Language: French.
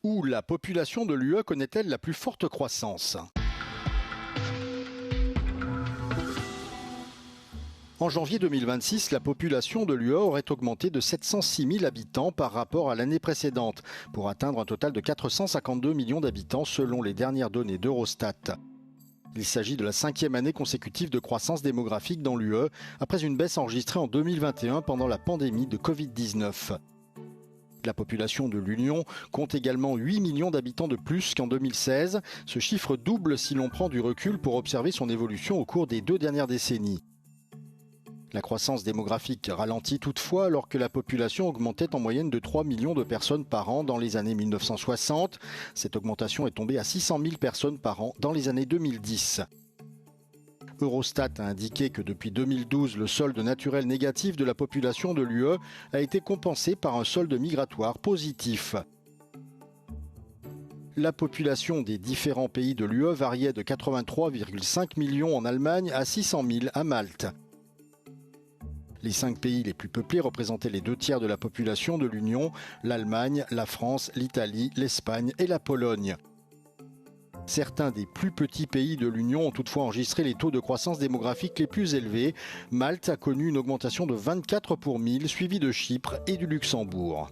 Où la population de l'UE connaît-elle la plus forte croissance ? En janvier 2026, la population de l'UE aurait augmenté de 706 000 habitants par rapport à l'année précédente, pour atteindre un total de 452 millions d'habitants selon les dernières données d'Eurostat. Il s'agit de la 5e année consécutive de croissance démographique dans l'UE, après une baisse enregistrée en 2021 pendant la pandémie de Covid-19. La population de l'Union compte également 8 millions d'habitants de plus qu'en 2016. Ce chiffre double si l'on prend du recul pour observer son évolution au cours des 2 dernières décennies. La croissance démographique ralentit toutefois alors que la population augmentait en moyenne de 3 millions de personnes par an dans les années 1960. Cette augmentation est tombée à 600 000 personnes par an dans les années 2010. Eurostat a indiqué que depuis 2012, le solde naturel négatif de la population de l'UE a été compensé par un solde migratoire positif. La population des différents pays de l'UE variait de 83,5 millions en Allemagne à 600 000 à Malte. Les 5 pays les plus peuplés représentaient les 2 tiers de la population de l'Union, l'Allemagne, la France, l'Italie, l'Espagne et la Pologne. Certains des plus petits pays de l'Union ont toutefois enregistré les taux de croissance démographique les plus élevés. Malte a connu une augmentation de 24 pour 1000, suivi de Chypre et du Luxembourg.